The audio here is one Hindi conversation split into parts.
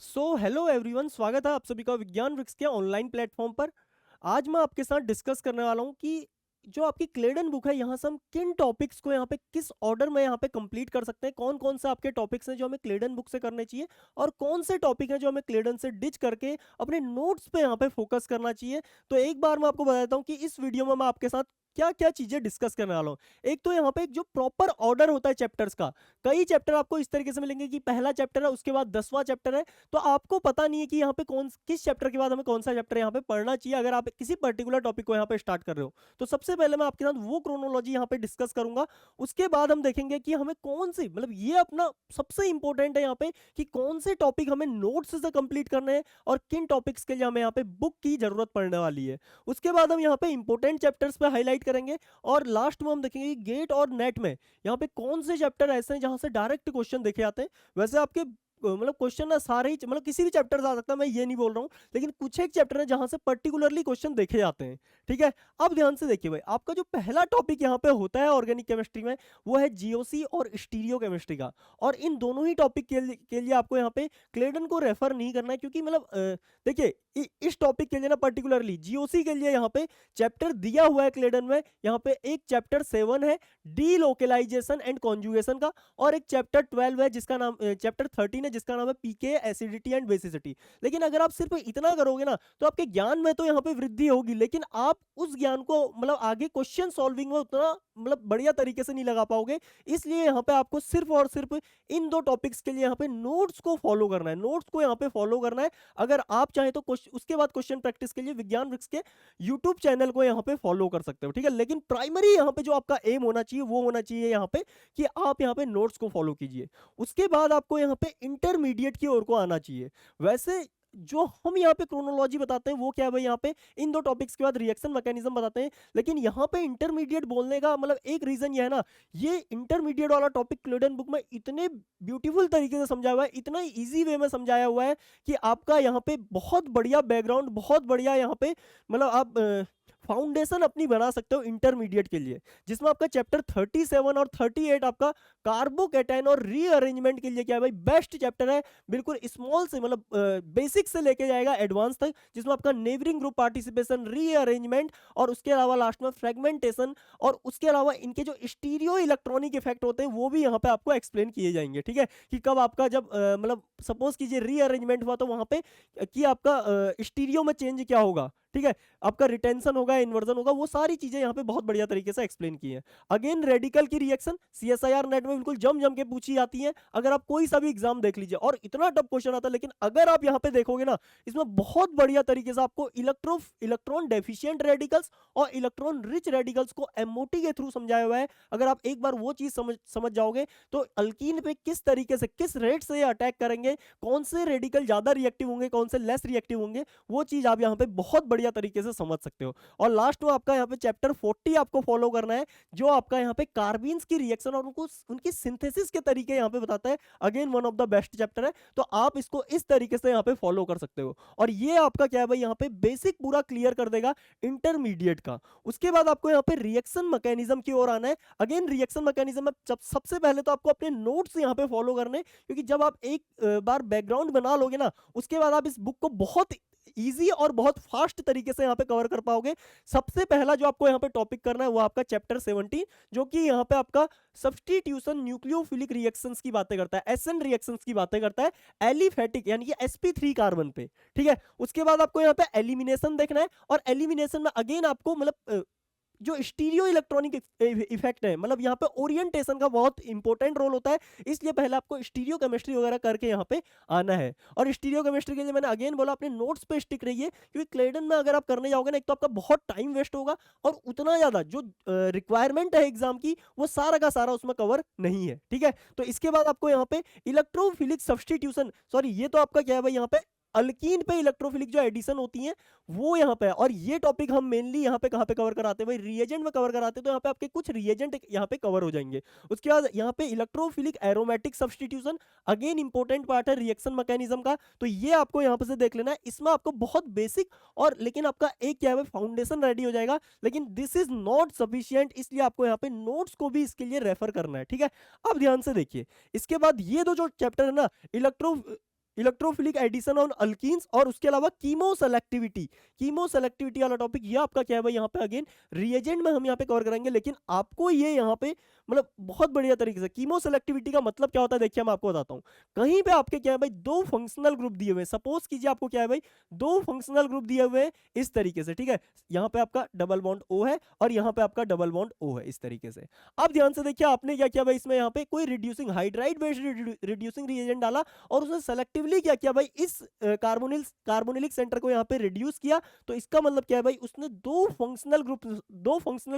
हेलो एवरीवन, स्वागत है आप सभी का विज्ञान वृक्ष के ऑनलाइन प्लेटफॉर्म पर। आज मैं आपके साथ डिस्कस करने वाला हूं कि जो आपकी क्लेडन बुक है, यहाँ से हम किन टॉपिक्स को यहाँ पे किस ऑर्डर में यहाँ पे कंप्लीट कर सकते हैं। कौन कौन से आपके टॉपिक्स हैं जो हमें क्लेडन बुक से करने चाहिए और कौन से टॉपिक हैं जो हमें क्लेडन से डिच करके अपने नोट्स पे यहाँ पे फोकस करना चाहिए। तो एक बार मैं आपको बता देता हूँ कि इस वीडियो में मैं आपके साथ क्या क्या चीजें डिस्कस करने वाला हूँ। एक तो यहाँ पे एक जो प्रॉपर ऑर्डर होता है चैप्टर्स का, कई चैप्टर आपको इस तरीके से मिलेंगे कि पहला चैप्टर है, उसके बाद 10वां चैप्टर है। तो आपको पता नहीं है कि यहाँ पे कौन किस चैप्टर के बाद हमें कौन सा चैप्टर यहाँ पे पढ़ना चाहिए अगर आप किसी पर्टिकुलर टॉपिक को यहाँ पे स्टार्ट कर रहे हो। तो सबसे पहले मैं आपके साथ वो क्रोनोलॉजी यहाँ पे डिस्कस करूंगा। उसके बाद हम देखेंगे कि हमें कौन सी, मतलब ये अपना सबसे इंपॉर्टेंट है यहाँ पे कि कौन से टॉपिक हमें नोट्स से कंप्लीट करने हैं और किन टॉपिक्स के लिए हमें यहाँ पे बुक की जरूरत पड़ने वाली है। उसके बाद हम यहाँ पे इंपॉर्टेंट चैप्टर्स पे हाईलाइट करेंगे और लास्ट में हम देखेंगे कि गेट और नेट में यहाँ पे कौन से चैप्टर ऐसे हैं जहां से डायरेक्ट क्वेश्चन देखे आते हैं। वैसे आपके मतलब क्वेश्चन ना सारे ही, मतलब किसी भी चैप्टर से आ सकता है, मैं ये नहीं बोल रहा हूँ, लेकिन कुछ एक चैप्टर है जहां से पर्टिकुलरली क्वेश्चन देखे जाते हैं। ठीक है, अब ध्यान से देखिए भाई, आपका जो पहला टॉपिक यहाँ पे होता है ऑर्गेनिक केमिस्ट्री में, वो है जीओसी और स्टीरियो केमिस्ट्री का। और इन दोनों ही टॉपिक के लिए आपको यहाँ पे क्लेडन को रेफर नहीं करना है, क्योंकि मतलब देखिए इस टॉपिक के लिए ना पर्टिकुलरली जीओसी के लिए यहाँ पे चैप्टर दिया हुआ है क्लेडन में। यहाँ पे एक चैप्टर 7 है डी लोकेलाइजेशन एंड कॉन्जुगेशन का, और एक चैप्टर 12 है जिसका नाम चैप्टर 13 है जिसका नाम है पीके एसिडिटी एंड बेसिसिटी। लेकिन अगर आप सिर्फ इतना करोगे ना तो आपके ज्ञान में तो यहाँ पे वृद्धि होगी, लेकिन आप उस ज्ञान को मतलब आगे क्वेश्चन सॉल्विंग में उतना मतलब बढ़िया तरीके से नहीं लगा पाओगे। इसलिए यहाँ पे आपको सिर्फ और सिर्फ इन दो टॉपिक्स के लिए यहाँ पे नोट्स को फॉलो करना है, नोट्स को यहाँ पे फॉलो करना है। अगर आप चाहे तो उसके बाद क्वेश्चन प्रैक्टिस के लिए विज्ञान वृक्ष के यूट्यूब चैनल को यहाँ पे फॉलो कर सकते हो। ठीक है, लेकिन प्राइमरी यहाँ पे जो आपका एम होना चाहिए वो होना चाहिए यहाँ पे कि आप यहाँ पे नोट्स को फॉलो कीजिए। उसके बाद आपको यहाँ पे इंटरमीडिएट की ओर को आना चाहिए। वैसे जो हम यहाँ पे क्रोनोलॉजी बताते हैं वो क्या है भाई, यहाँ पे इन दो टॉपिक्स के बाद रिएक्शन मैकेनिज्म बताते हैं। लेकिन यहाँ पे इंटरमीडिएट बोलने का मतलब एक रीजन ये है ना, ये इंटरमीडिएट वाला टॉपिक क्लेडन बुक में इतने ब्यूटीफुल तरीके से समझाया हुआ है, इतना इजी वे में समझाया हुआ है कि आपका यहाँ पे बहुत बढ़िया बैकग्राउंड, बहुत बढ़िया यहाँ पे मतलब आप फाउंडेशन अपनी बना सकते हो इंटरमीडिएट के लिए, जिसमें आपका चैप्टर 37 और 38 आपका कार्बोकैटायन और रीअरेंजमेंट के लिए क्या है भाई, बेस्ट चैप्टर है। बिल्कुल स्मॉल से मतलब बेसिक से लेके जाएगा एडवांस तक, जिसमें आपका नेबरिंग ग्रुप पार्टिसिपेशन, रीअरेंजमेंट और उसके अलावा लास्ट में फ्रेगमेंटेशन, और उसके अलावा इनके जो स्टीरियो इलेक्ट्रॉनिक इफेक्ट होते हैं वो भी यहाँ पे आपको एक्सप्लेन किए जाएंगे। ठीक है, कि कब आपका जब मतलब सपोज कीजिए रीअरेंजमेंट हुआ तो वहां पे कि आपका स्टीरियो में चेंज क्या होगा। ठीक है, आपका रिटेंशन होगा, इन्वर्जन होगा, वो सारी चीजें यहाँ पे बहुत बढ़िया तरीके से एक्सप्लेन की है। अगेन रेडिकल की रिएक्शन सीएसआईआर नेट में बिल्कुल जम जम के पूछी जाती है, अगर आप कोई सा भी एग्जाम देख लीजिए, और इतना टफ क्वेश्चन आता है। लेकिन अगर आप यहाँ पे देखोगे ना, इसमें बहुत बढ़िया तरीके से आपको इलेक्ट्रॉन डेफिशिएंट रेडिकल्स और इलेक्ट्रॉन रिच रेडिकल्स को एमओटी के थ्रू समझाया हुआ है। अगर आप एक बार वो चीज समझ जाओगे तो अल्कीन पे किस तरीके से, किस रेट से अटैक करेंगे, कौन से रेडिकल ज्यादा रिएक्टिव होंगे, कौन से लेस रिएक्टिव होंगे, वो चीज आप यहाँ पे बहुत बढ़िया तरीके से समझ सकते हो। और लास्ट में आपका यहाँ पे चैप्टर 40 आपको फॉलो करना है, जो आपका यहाँ पे कार्बीन्स की रिएक्शन और उनको उनकी सिंथेसिस के तरीके यहाँ पे बताता है। Again one of the best chapter है, तो आप इसको इस तरीके से यहाँ पे फॉलो कर सकते हो। और ये आपका क्या है भाई, यहाँ पे बेसिक पूरा क्लियर कर देगा इंटरमीडिएट का। उसके बाद आपको यहाँ पे रिएक्शन मैकेनिज्म की ओर आना है। अगेन रिएक्शन मैकेनिज्म में सबसे पहले तो आपको अपने नोट्स यहाँ पे फॉलो करने, क्योंकि जब आप एक बार बैकग्राउंड बना लोगे ना, उसके बाद आप इस बुक को बहुत इजी और बहुत फास्ट तरीके से यहाँ पे कवर कर पाओगे। सबसे पहला जो आपको यहाँ पे टॉपिक करना है वो आपका चैप्टर 17, जो कि यहाँ पे आपका सब्स्टिट्यूशन न्यूक्लियोफिलिक रिएक्शंस की बातें करता है, एसएन रिएक्शंस की बातें करता है एलिफेटिक यानी कि sp3 कार्बन पे। ठीक है, उसके बाद आपको यहाँ पे एलिमिनेशन देखना है, और एलिमिनेशन में अगेन आपको मतलब जो स्टीरियो इलेक्ट्रॉनिक इफेक्ट है, मतलब यहाँ पे ओरिएंटेशन का बहुत इंपॉर्टेंट रोल होता है। इसलिए पहले आपको स्टीरियो केमिस्ट्री वगैरह करके यहाँ पे आना है। और स्टीरियो केमिस्ट्री के लिए मैंने अगेन बोला अपने नोट्स पे स्टिक रहिए, क्योंकि क्लेडन में अगर आप करने जाओगे ना, एक तो आपका बहुत टाइम वेस्ट होगा, और उतना ज्यादा जो रिक्वायरमेंट है एग्जाम की वो सारा का सारा उसमें कवर नहीं है। ठीक है, तो इसके बाद आपको यहाँ पे इलेक्ट्रोफिलिक सब्स्टिट्यूशन, सॉरी ये तो आपका क्या है भाई, यहाँ पे अल्कीन पे इलेक्ट्रोफिलिक जो एडिशन होती है वो यहाँ पे है। और ये टॉपिक हम मेनली यहाँ पे कहाँ पे कवर कराते हैं भाई, रिएजेंट में कवर कराते हैं। तो यहाँ पे आपके कुछ रिएजेंट यहाँ पे कवर हो जाएंगे। उसके बाद यहाँ पे electrophilic aromatic substitution, again important part है रिएक्शन मैकेनिज्म का, तो ये आपको यहाँ पे से देख लेना है। इसमें आपको बहुत बेसिक और लेकिन आपका एक क्या है फाउंडेशन रेडी हो जाएगा, लेकिन दिस इज नॉट सफिशियंट, इसलिए आपको यहाँ पे नोट्स को भी इसके लिए रेफर करना है। ठीक है, अब ध्यान से देखिए, इसके बाद ये दो जो चैप्टर है ना, electro electrophilic addition on alkenes, और उसके अलावा कीमो सेलेक्टिविटी वाला टॉपिक ये आपका क्या है भाई यहाँ पे अगेन रिएजेंट में हम यहाँ पे कवर करेंगे, लेकिन आपको ये यहाँ पे मतलब बहुत बढ़िया तरीके से कीमो सेलेक्टिविटी का मतलब क्या होता है देखिए मैं आपको बताता हूँ। कहीं पे आपके क्या है भाई दो फंक्शनल ग्रुप दिए हुए हैं, सपोज कीजिए आपको क्या है भाई दो फंक्शनल ग्रुप दिए हुए हैं इस तरीके से, ठीक है, यहाँ पे आपका डबल बॉन्ड ओ है और यहाँ पे आपका डबल बॉन्ड ओ है इस तरीके से। अब ध्यान से देखिए आपने क्या किया भाई, इसमें यहाँ पे कोई reducing hydride based reducing reagent डाला और उसने सेलेक्टिवली क्या किया भाई इस कार्बोनिलिक सेंटर को यहाँ पे रिड्यूस किया। तो इसका मतलब क्या है भाई उसने दो फंक्शनल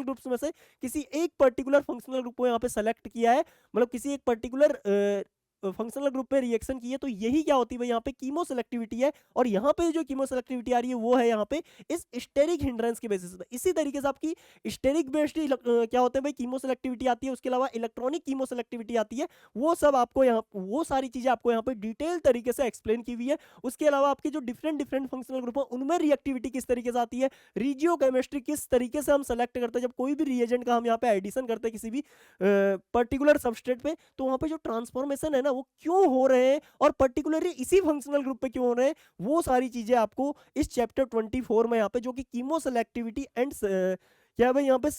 ग्रुप्स में से किसी एक पर्टिकुलर फंक्शनल ग्रुप को यहाँ पे सेलेक्ट किया है, मतलब किसी एक पर्टिकुलर फंक्शनल ग्रुप पे रिएक्शन की है। तो यही क्या होती है भाई यहाँ पे कीमो सेलेक्टिविटी है, और यहाँ पे जो कीमो सेलेक्टिविटी आ रही है वो है यहाँ पे इस स्टेरिक हिंड्रेंस के बेसिस पे। इसी तरीके से आपकी स्टेरिक बेस्ड क्या होते हैं भाई कीमो सेलेक्टिविटी आती है, उसके अलावा इलेक्ट्रॉनिक कीमो सेलेक्टिविटी आती है। वो सब आपको यहाँ वो सारी चीजें आपको यहाँ पे डिटेल तरीके से एक्सप्लेन की हुई है। उसके अलावा आपके जो डिफरेंट फंक्शनल ग्रुप है उनमें रिएक्टिविटी किस तरीके से आती है, रिजियो केमिस्ट्री किस तरीके से हम सेलेक्ट करते हैं जब कोई भी रिएजेंट का हम यहाँ पे एडिशन करते हैं किसी भी पर्टिकुलर सबस्ट्रेट पे, तो वहां पे जो ट्रांसफॉर्मेशन है ना वो क्यों हो रहे हैं और पर्टिकुलरली इसी फंक्शनल ग्रुप पे क्यों हो रहे हैं, वो सारी चीजें आपको इस चैप्टर 24 में यहाँ पे जो कि कीमो सेलेक्टिविटी एंड क्या है भाई यहाँ पे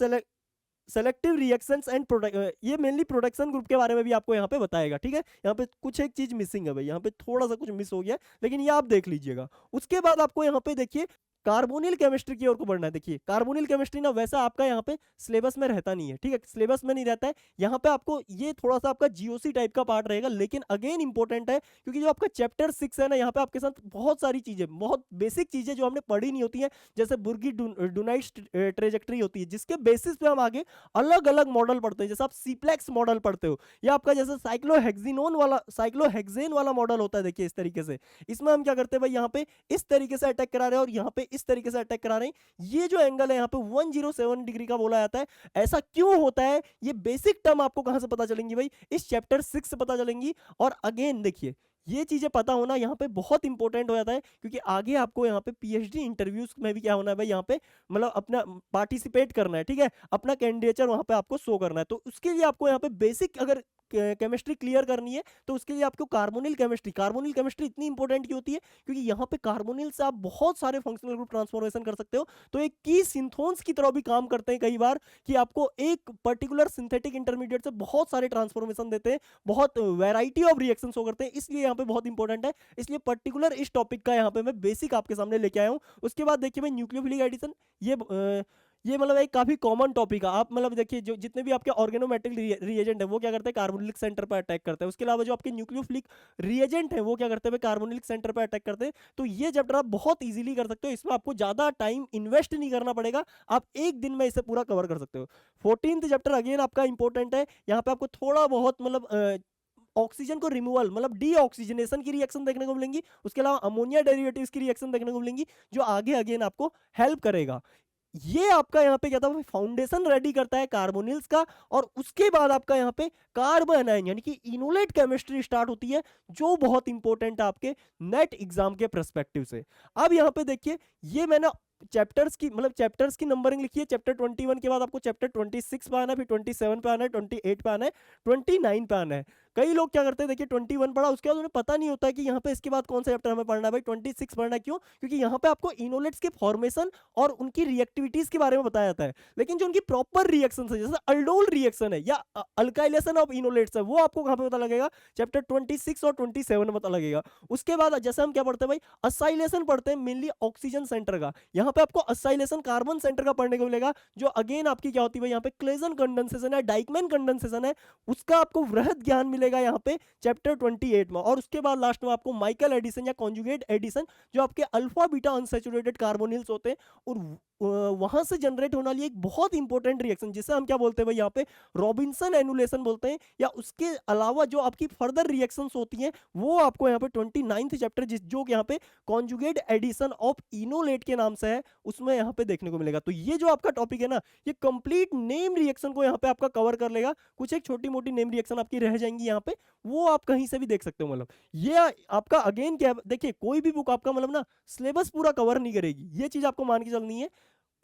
सेलेक्टिव रिएक्शंस एंड प्रोडक्ट, ये मेनली प्रोडक्शन ग्रुप के बारे में भी आपको यहाँ पे बताएगा। ठीक है, यहाँ पे कुछ एक चीज मिसिंग है भाई, यहाँ पे थोड़ा सा कुछ मिस हो गया लेकिन ये आप देख लीजिएगा। उसके बाद आपको यहाँ पे देखिए कार्बोनिल केमिस्ट्री की ओर को बढ़ना है। देखिए कार्बोनिल केमिस्ट्री ना वैसा आपका यहाँ पे सिलेबस में रहता नहीं है, ठीक है, सिलेबस में नहीं रहता है। यहाँ पे आपको ये थोड़ा सा आपका जीओसी टाइप का पार्ट रहेगा, लेकिन अगेन इंपॉर्टेंट है क्योंकि जो आपका चैप्टर 6 है ना यहाँ पे आपके साथ बहुत सारी चीजें, बहुत बेसिक चीजें जो हमने पढ़ी नहीं होती है, जैसे बुर्गी डुनाइट ट्रेजेक्ट्री होती है जिसके बेसिस पे हम आगे अलग अलग मॉडल पढ़ते हैं। जैसे आप सीप्लेक्स मॉडल पढ़ते हो या आपका जैसे साइक्लोहेक्सेन वाला मॉडल होता है। देखिए इस तरीके से इसमें हम क्या करते हैं भाई यहाँ पे इस तरीके से अटैक करा रहे हैं और यहाँ पे इस तरीके से अटैक करा रहे हैं। ये जो एंगल है यहाँ पे 107 डिग्री का बोला जाता है। ऐसा क्यों होता है ये बेसिक टर्म आपको कहां से पता चलेंगी भाई, इस चैप्टर 6 से पता चलेंगी। और अगेन देखिए ये चीजें पता होना यहाँ पे बहुत इंपॉर्टेंट हो जाता है क्योंकि आगे आपको यहाँ पे पीएचडी इंटरव्यूज में भी क्या होना है भाई, यहाँ पे मतलब अपना पार्टिसिपेट करना है, ठीक है, अपना कैंडिडेचर वहां पे आपको शो करना है। तो उसके लिए आपको यहाँ पे बेसिक अगर केमिस्ट्री क्लियर करनी है तो उसके लिए आपको कार्बोनिल केमिस्ट्री इतनी इंपॉर्टेंट क्यों होती है क्योंकि यहाँ पे कार्बोनिल से आप बहुत सारे फंक्शनल ग्रुप ट्रांसफॉर्मेशन कर सकते हो। तो एक की सिंथोन्स की तरह भी काम करते हैं कई बार कि आपको एक पर्टिकुलर सिंथेटिक इंटरमीडिएट से बहुत सारे ट्रांसफॉर्मेशन देते हैं, बहुत वैरायटी ऑफ रिएक्शंस हो करते हैं, इसलिए यहाँ पे बहुत इंपॉर्टेंट है। इसलिए पर्टिकुलर इस टॉपिक का यहाँ पे मैं बेसिक आपके सामने लेके आया हूँ। उसके बाद देखिए मैं न्यूक्लियोफिलिक एडिशन, ये मतलब एक काफी कॉमन टॉपिक है। आप मतलब देखिए जो जितने भी आपके ऑर्गेनोमेट्रिक रिएजेंट है वो क्या करते हैं कार्बोनिलिक सेंटर पर अटैक करते हैं। उसके अलावा जो आपके न्यूक्लियोफिलिक रिएजेंट है वो क्या करते हैं कार्बोनिलिक सेंटर पर अटैक करते हैं। तो ये चैप्टर आप बहुत इजीली कर सकते हो, इसमें आपको ज्यादा टाइम इन्वेस्ट नहीं करना पड़ेगा, आप एक दिन में इसे पूरा कवर कर सकते हो। 14th चैप्टर अगेन आपका इंपॉर्टेंट है, यहाँ पे आपको थोड़ा बहुत मतलब ऑक्सीजन को रिमूवल मतलब डीऑक्सीजनेशन की रिएक्शन देखने को मिलेंगी, उसके अलावा अमोनिया डेरिवेटिव्स की रिएक्शन देखने को मिलेंगी जो आगे अगेन आपको हेल्प करेगा। ये आपका यहाँ पे क्या था फाउंडेशन रेडी करता है कार्बोनिल्स का, और उसके बाद आपका यहाँ पे कार्बन आयन यानी कि इनोलेट केमिस्ट्री स्टार्ट होती है जो बहुत इंपॉर्टेंट है आपके नेट एग्जाम के पर्सपेक्टिव से। अब यहाँ पे देखिए ये मैंने चैप्टर्स की नंबरिंग लिखी है। चैप्टर 21 के बाद आपको चैप्टर 26 पे आना है, फिर 27 पे आना है, 28 पे आना है, 29 पे आना है। कई लोग क्या करते हैं देखिए 21 पढ़ा उसके बाद उन्हें पता नहीं होता है कि यहाँ पे इसके बाद कौन सा चैप्टर हमें पढ़ना है भाई 26 पढ़ना है। क्यों? क्योंकि यहाँ पे आपको इनोलेट्स के फॉर्मेशन और उनकी रिएक्टिविटीज के बारे में बताया जाता है, लेकिन जो उनकी प्रॉपर रिएक्शन है जैसे अल्डोल रिएक्शन है या अल्काइलेशन ऑफ इनोलेट्स है वो आपको कहाँ पे पता लगेगा, चैप्टर 26 और 27 में पता लगेगा। उसके बाद जैसे हम क्या पढ़ते हैं भाई असाइलेशन पढ़ते हैं मेनली ऑक्सीजन सेंटर का, यहाँ पे आपको असाइलेशन कार्बन सेंटर का पढ़ने को मिलेगा जो अगेन आपकी क्या होती है यहाँ पे क्लेजन कंडेंसेशन है, डाइकमैन कंडेंसेशन है, उसका आपको वृहद ज्ञान मिलेगा यहाँ पे चैप्टर 28 में। और उसके बाद लास्ट में आपको माइकल एडिशन या कॉन्जुगेट एडिशन जो आपके अल्फा बीटा अनसैचुरेटेड कार्बोनिल्स होते हैं और वहां से जनरेट होने वाली एक बहुत इंपॉर्टेंट रिएक्शन जिसे हम क्या बोलते हैं भाई यहाँ पे रॉबिन्सन एनुलेशन बोलते हैं, या उसके अलावा जो आपकी फर्दर रिएक्शंस होती हैं वो आपको यहाँ पे 29th चैप्टर जो कि यहाँ पे कॉन्जुगेट एडिशन ऑफ इनोलेट के नाम से है उसमें यहाँ पे देखने को मिलेगा। तो ये जो आपका टॉपिक है ना ये कंप्लीट नेम रिएक्शन को यहाँ पे आपका कवर कर लेगा। कुछ एक छोटी मोटी नेम रिएक्शन आपकी रह जाएंगी यहाँ पे, वो आप कहीं से भी देख सकते हो। मतलब ये आपका अगेन क्या देखिए कोई भी बुक आपका मतलब ना सिलेबस पूरा कवर नहीं करेगी, ये चीज आपको मान के चलनी है।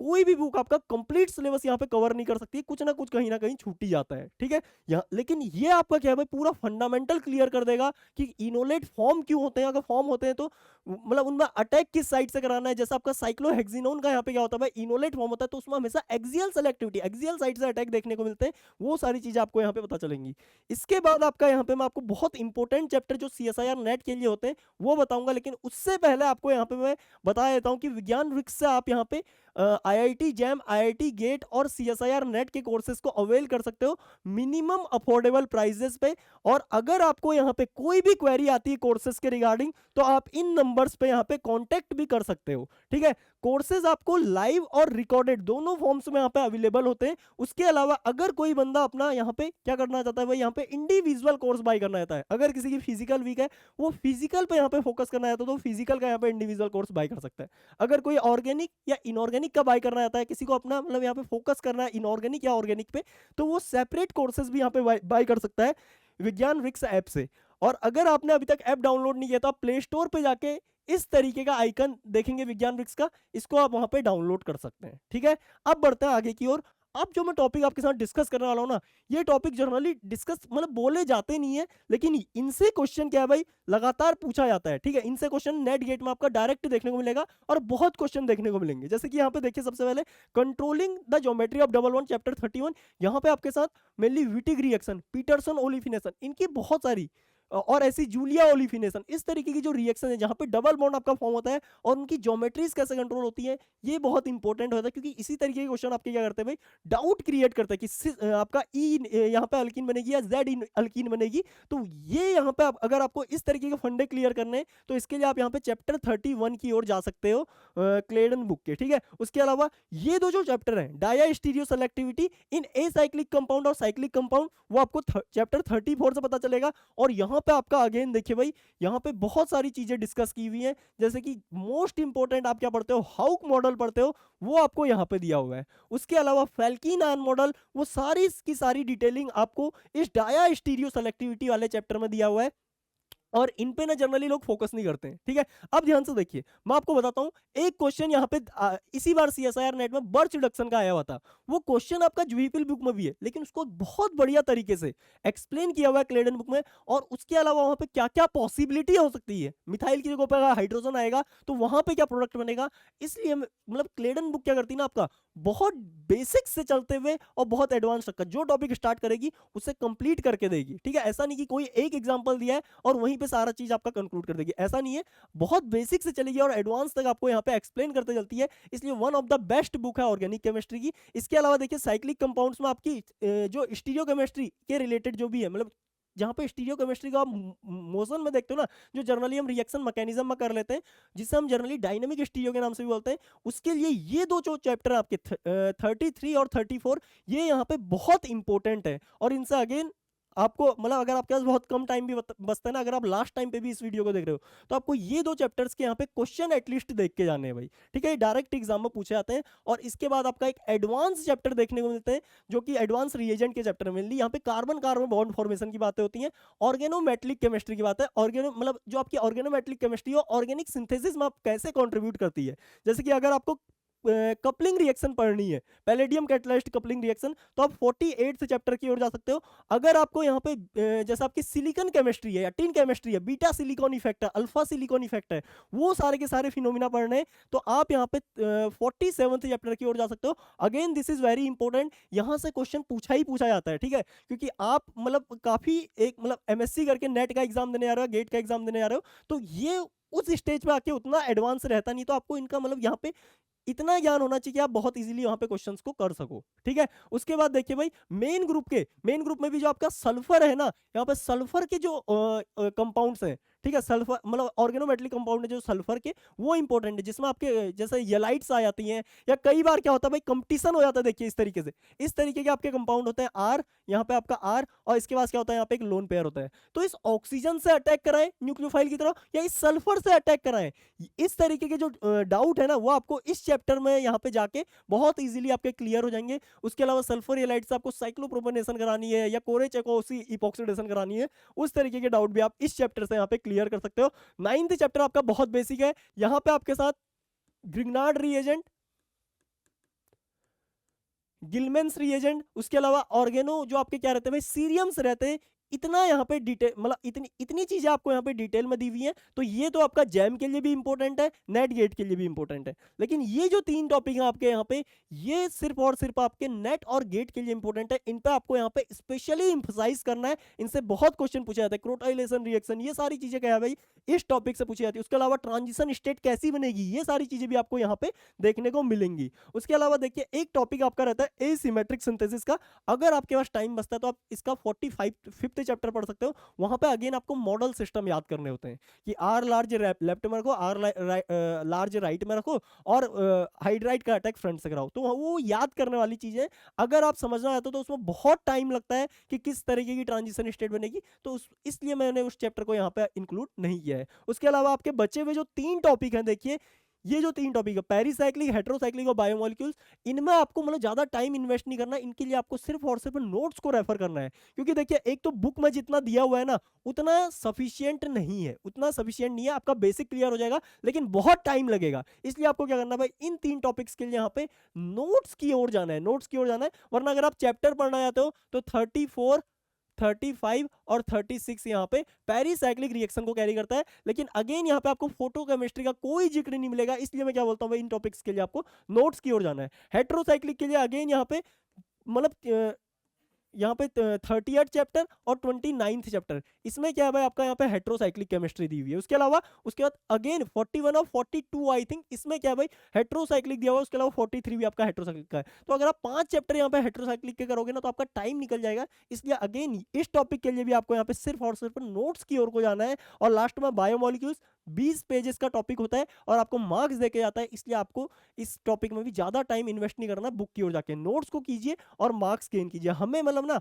कोई भी बुक आपका कंप्लीट सिलेबस यहाँ पे कवर नहीं कर सकती है, कुछ ना कुछ कहीं ना कहीं छूट ही जाता है, ठीक है। यहाँ लेकिन ये आपका क्या है भाई, पूरा फंडामेंटल क्लियर कर देगा कि इनोलेट फॉर्म क्यों होते हैं, अगर फॉर्म होते हैं तो मतलब उनमें अटैक किस साइड से कराना है। जैसा आपका साइक्लोहेक्सिनोन का यहाँ पे क्या होता है भाई, इनोलेट फॉर्म होता है तो उसमें हमेशा एक्सियल सेलेक्टिविटी, एक्सियल साइड से अटैक देखने को मिलते हैं। वो सारी चीजें आपको यहाँ पे पता चलेंगी। इसके बाद आपका यहाँ पे मैं आपको बहुत इंपॉर्टेंट चैप्टर जो CSIR नेट के लिए होते हैं वो बताऊंगा, लेकिन उससे पहले आपको यहाँ पे मैं बता देता हूँ कि विज्ञान वृक्ष से आप यहाँ पे IIT जैम, IIT गेट और CSIR नेट के कोर्सेज को अवेल कर सकते हो मिनिमम अफोर्डेबल प्राइजेस पे। और अगर आपको यहाँ पे कोई भी क्वेरी आती है कोर्सेज के रिगार्डिंग तो आप इन नंबर्स पे यहाँ पे कांटेक्ट भी कर सकते हो, ठीक है। कोर्सेज आपको लाइव और रिकॉर्डेड दोनों फॉर्म्स में यहाँ पे अवेलेबल होते हैं। उसके अलावा अगर कोई बंदा अपना यहाँ पे क्या करना चाहता है भाई, यहाँ पे इंडिविजुअल कोर्स बाय करना चाहता है, अगर किसी की फिजिकल वीक है वो फिजिकल पे यहाँ पे फोकस करना चाहता है तो फिजिकल का यहाँ पे इंडिविजुअल कोर्स बाय कर सकता है। अगर कोई ऑर्गेनिक या इनऑर्गेनिक का बाय करना चाहता है, किसी को अपना मतलब यहाँ पे फोकस करना है इनऑर्गेनिक या ऑर्गेनिक पे, तो वो सेपरेट कोर्सेज भी यहाँ पे बाय कर सकता है विज्ञान वृक्ष ऐप से। और अगर आपने अभी तक ऐप डाउनलोड नहीं किया तो आप प्ले स्टोर पे जाके इस तरीके का आइकन देखेंगे विज्ञान वृक्ष का, इसको आप वहां पे डाउनलोड कर सकते हैं, ठीक है। अब बढ़ते हैं आगे की ओर। अब जो मैं टॉपिक आपके साथ डिस्कस करने वाला हूं ना, ये टॉपिक जनरली डिस्कस मतलब बोले जाते नहीं है, लेकिन इनसे क्वेश्चन क्या है भाई, लगातार पूछा जाता है, ठीक है। इनसे क्वेश्चन नेट गेट में आपका डायरेक्ट देखने को मिलेगा और बहुत क्वेश्चन देखने को मिलेंगे। जैसे कि यहाँ पे देखिए सबसे पहले controlling the geometry of double bond chapter 31। यहाँ पे आपके साथ मेनली विटिग रिएक्शन, पीटरसन ओलिफिनेशन, इनकी बहुत सारी और ऐसी जूलिया ओलिफिनेशन, इस तरीके की जो रिएक्शन है जहां पे डबल बॉन्ड आपका फॉर्म होता है और उनकी ज्योमेट्रीज कैसे कंट्रोल होती है, ये बहुत इंपॉर्टेंट होता है। क्योंकि इसी तरीके के क्वेश्चन आपके क्या करते हैं भाई, डाउट क्रिएट करते हैं कि आपका ई यहाँ पे अल्कीन बनेगी या जेड अल्कीन बनेगी। तो ये यहाँ पे अगर आपको इस तरीके के फंडे क्लियर करने हैं तो इसके लिए आप यहाँ पे चैप्टर 31 की ओर जा सकते हो क्लेडन बुक के, ठीक है। उसके अलावा ये दो जो चैप्टर है, डाया स्टीरियो सेलेक्टिविटी इन एसाइक्लिक कंपाउंड और साइक्लिक कंपाउंड, वो आपको चैप्टर 34 से पता चलेगा। और यहाँ पे आपका अगेन देखिए भाई, यहाँ पे बहुत सारी चीजें डिस्कस की हुई हैं, जैसे कि मोस्ट इंपोर्टेंट आप क्या पढ़ते हो, हाउक मॉडल पढ़ते हो, वो आपको यहाँ पे दिया हुआ है। उसके अलावा फैल्किन आयन मॉडल, वो सारी की सारी डिटेलिंग आपको इस डाया स्टीरियो सेलेक्टिविटी वाले चैप्टर में दिया हुआ है। और इन पे ना जनरली लोग फोकस नहीं करते हैं, ठीक है। अब ध्यान से देखिए, मैं आपको बताता हूं एक क्वेश्चन यहाँ पे इसी बार CSIR नेट में बर्च रिडक्शन का आया हुआ था। वो क्वेश्चन आपका ज्यूपिल बुक में भी है, लेकिन उसको बहुत बढ़िया तरीके से एक्सप्लेन किया हुआ है क्लेडन बुक में। और उसके अलावा वहां पे क्या क्या पॉसिबिलिटी हो सकती है, मिथाइल की जगह पर हाइड्रोजन आएगा तो वहां पे क्या प्रोडक्ट बनेगा। इसलिए मतलब क्लेडन बुक क्या करती है ना, आपका बहुत बेसिक से चलते हुए और बहुत एडवांस तक का जो टॉपिक स्टार्ट करेगी उसे कंप्लीट करके देगी, ठीक है। ऐसा नहीं कि कोई एक एग्जांपल दिया है और वहीं पे सारा चीज आपका कंक्लूड कर देगी, ऐसा नहीं है। बहुत बेसिक से चलेगी और एडवांस तक आपको यहाँ पे एक्सप्लेन करते चलती है, इसलिए one of the best book है ऑर्गेनिक केमिस्ट्री की। इसके अलावा देखिए साइक्लिक कंपाउंड्स में आपकी जो स्टीरियो केमिस्ट्री के रिलेटेड जो भी है, मतलब जहाँ पे स्टीरियो केमिस्ट्री का आप मोशन में देखते हो ना, जो जनरली हम रिएक्शन मैकेनिज्म में कर लेते हैं, जिसे हम जनरली डायनेमिक स्टीरियो के नाम से भी बोलते हैं, उसके लिए ये दो जो चैप्टर आपके 33 और 34, ये यहाँ पे बहुत इंपॉर्टेंट है। और इनसे अगेन आपको मतलब अगर आपके पास बहुत कम टाइम भी बचता है ना, अगर आप लास्ट टाइम पे भी इस वीडियो को देख रहे हो तो आपको ये दो चैप्टर्स के यहाँ पे क्वेश्चन एटलीस्ट देख के जाने हैं भाई, ठीक है। डायरेक्ट एग्जाम में पूछे जाते हैं। और इसके बाद आपका एक एडवांस चैप्टर देखने को मिलते हैं, जो कि एडवांस रिएजेंट के चैप्टर में यहाँ पे कार्बन कार्बन बॉन्ड फॉर्मेशन की बातें होती हैं, ऑर्गेनोमेट्रिक केमिस्ट्री की बात है, ऑर्गेनो मतलब जो आपकी ऑर्गेनोमेट्रिक केमिस्ट्री हो, ऑर्गेनिक सिंथेसिस में आप कैसे कॉन्ट्रीब्यूट करती है। जैसे कि अगर आपको कपलिंग रिएक्शन पढ़नी है, पैलेडियम कैटलाइज्ड कपलिंग रिएक्शन, तो आप 48 चैप्टर की ओर जा सकते हो। अगर आपको यहाँ पे जैसे आपकी सिलिकॉन केमिस्ट्री है या टिन केमिस्ट्री है, बीटा सिलिकॉन इफेक्ट है, अल्फा सिलिकॉन इफेक्ट है, वो सारे के सारे फिनोमिना पढ़ने हैं, तो आप यहाँ पे 47 चैप्टर की ओर जा सकते हो। Again this is very important, यहाँ से क्वेश्चन पूछा ही पूछा जाता है, ठीक है। क्योंकि आप मतलब काफी एक मतलब MSc करके नेट का एग्जाम देने आ रहे हो, गेट का एग्जाम देने आ रहे हो, तो ये उस स्टेज पे आके उतना एडवांस रहता नहीं, तो आपको इनका मतलब यहाँ पे इतना ज्ञान होना चाहिए कि आप बहुत इजीली वहां पे क्वेश्चंस को कर सको, ठीक है। उसके बाद देखिए भाई मेन ग्रुप में भी जो आपका सल्फर है ना, यहाँ पे सल्फर के जो कंपाउंड्स हैं, ठीक है, सल्फर मतलब ऑर्गेनोमेटलिक कंपाउंड है जो सल्फर के, वो इंपॉर्टेंट है, जिसमें आपके जैसे येलाइट्स आ जाती हैं, या कई बार क्या होता है भाई कंपटीशन हो जाता है। देखिए इस तरीके से, इस तरीके के आपके कंपाउंड होते हैं आर, यहाँ पे आपका आर, और इसके पास क्या होता है, यहाँ पे एक लोन पेयर होता है। तो इस ऑक्सीजन से अटैक कराएं न्यूक्लियोफाइल की तरह, या इस सल्फर से अटैक कराएं, इस तरीके के जो डाउट है ना, वो आपको इस चैप्टर में यहाँ पे जाके बहुत इजीली आपके क्लियर हो जाएंगे। उसके अलावा सल्फर हेलाइड से आपको साइक्लोप्रोपेनेशन करानी है या कोरेचेकोसी इपॉक्सीडेशन करानी है, उस तरीके के डाउट भी आप इस चैप्टर से यहाँ पे क्लियर कर सकते हो। 9th चैप्टर आपका बहुत बेसिक है, यहाँ पे आपके साथ ग्रिग्नार्ड रिएजेंट, गिलमेंस रिएजेंट, उसके अलावा ऑर्गेनो जो आपके क्या रहते हैं भाई, सीरियम्स रहते हैं। इतना यहाँ पे डिटेल मतलब इतनी इतनी चीजें आपको यहाँ पे डिटेल में दी हुई हैं, तो ये तो आपका जैम के लिए भी इंपॉर्टेंट है, नेट गेट के लिए भी इंपॉर्टेंट है। लेकिन ये जो 3 टॉपिक हैं आपके यहाँ पे, ये सिर्फ और सिर्फ आपके नेट और गेट के लिए इंपॉर्टेंट है। इन पे आपको यहाँ पे स्पेशली इंफसाइज करना है। इनसे बहुत क्वेश्चन पूछे जाते हैं, क्रोटाइलेशन रिएक्शन, ये सारी चीजें क्या है भाई, इस टॉपिक से पूछी जाती है। उसके अलावा ट्रांजिशन स्टेट कैसी बनेगी, ये सारी चीजें भी आपको यहाँ पे देखने को मिलेंगी। उसके अलावा देखिए एक टॉपिक आपका रहता है एसिमेट्रिक सिंथेसिस का। अगर आपके पास टाइम बचता है तो आप इसका 45th चैप्टर पढ़ सकते हो। वहां पे अगेन आपको मॉडल सिस्टम याद करने होते हैं कि आर लार्ज लेफ्ट में रखो, आर लार्ज राइट में रखो, और हाइड्राइट का अटैक फ्रंट से कराओ। तो वो याद करने वाली चीजें अगर आप समझना चाहते हो तो उसमें बहुत टाइम लगता है कि किस तरीके की ट्रांजिशन स्टेट बनेगी, तो इसलिए मैंने उस चैप्टर को यहाँ पे इंक्लूड नहीं किया है। उसके अलावा आपके बचे हुए जो 3 टॉपिक हैं, देखिए ये जो 3 टॉपिक है, पेरिसाइक्लिक, हेटेरोसाइक्लिक और बायोमोलिक्यूल्स, इनमें आपको मतलब ज्यादा टाइम इन्वेस्ट नहीं करना। इनके लिए आपको सिर्फ और सिर्फ नोट्स को रेफर करना है, क्योंकि देखिए एक तो बुक में जितना दिया हुआ है ना, उतना सफिशियंट नहीं है, उतना सफिशियंट नहीं है। आपका बेसिक क्लियर हो जाएगा लेकिन बहुत टाइम लगेगा। इसलिए आपको क्या करना है भाई, इन 3 टॉपिक्स के लिए यहाँ पे नोट्स की ओर जाना है, नोट्स की ओर जाना है। वरना अगर आप चैप्टर पढ़ना चाहते हो तो 34, 35 और 36 यहाँ पे पेरिसाइक्लिक रिएक्शन को कैरी करता है। लेकिन अगेन यहाँ पे आपको फोटोकेमिस्ट्री का कोई जिक्र नहीं मिलेगा। इसलिए मैं क्या बोलता हूँ भाई, इन टॉपिक्स के लिए आपको नोट्स की ओर जाना है। हेटेरोसाइक्लिक के लिए अगेन यहाँ पे मतलब यहाँ पे 30th चैप्टर और 29th चैप्टर, इसमें क्या है भाई, आपका यहाँ पे हेटेरोसाइक्लिक केमिस्ट्री दी हुई है। उसके अलावा उसके बाद अगेन 41 और 42 आई थिंक, इसमें क्या है भाई, हेटेरोसाइक्लिक दिया हुआ है। उसके अलावा 43 भी आपका हेटेरोसाइक्लिक का है। तो अगर आप 5 चैप्टर यहाँ पे हेटेरोसाइक्लिक के करोगे ना तो आपका टाइम निकल जाएगा। इसलिए अगेन इस टॉपिक के लिए भी आपको यहाँ पे सिर्फ और सिर्फ नोट्स की ओर को जाना है। और लास्ट में बायोमोलिक्यूल्स 20 पेजेस का टॉपिक होता है और आपको मार्क्स देके जाता है। इसलिए आपको इस टॉपिक में भी ज्यादा टाइम इन्वेस्ट नहीं करना, बुक की ओर जाके नोट्स को कीजिए और मार्क्स गेन कीजिए। हमें मतलब ना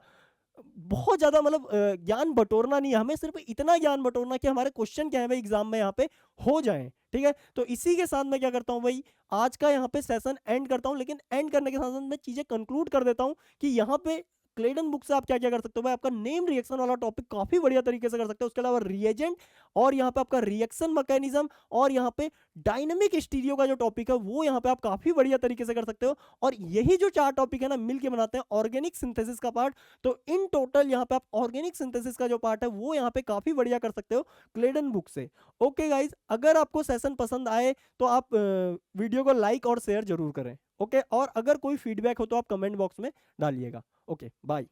बहुत ज्यादा मतलब ज्ञान बटोरना नहीं है, हमें सिर्फ इतना ज्ञान बटोरना कि हमारे क्वेश्चन क्या है भाई एग्जाम में यहाँ पे हो जाएं। ठीक है, तो इसी के साथ मैं क्या करता हूँ भाई, आज का यहाँ पे सेशन एंड करता हूँ। लेकिन एंड करने के साथ साथ मैं चीजें कंक्लूड कर देता हूँ कि यहाँ पे क्लेडन बुक से आप क्या क्या कर सकते हो भाई, आपका नेम रिएक्शन वाला टॉपिक काफी बढ़िया तरीके से कर सकते हो। उसके अलावा रिएजेंट और यहाँ पे आपका रिएक्शन मैकेनिज्म और यहाँ पे डायनेमिक स्टीरियो का जो टॉपिक है वो यहाँ पे आप काफी बढ़िया तरीके से कर सकते हो। और यही जो 4 टॉपिक है ना मिलके बनाते हैं ऑर्गेनिक सिंथेसिस का पार्ट। तो इन टोटल यहाँ पे आप ऑर्गेनिक सिंथेसिस का जो पार्ट है वो यहाँ पे काफी बढ़िया कर सकते हो क्लेडन बुक से। ओके गाइज, अगर आपको सेशन पसंद आए तो आप वीडियो को लाइक और शेयर जरूर करें। ओके, और अगर कोई फीडबैक हो तो आप कमेंट बॉक्स में डालिएगा। Okay, bye.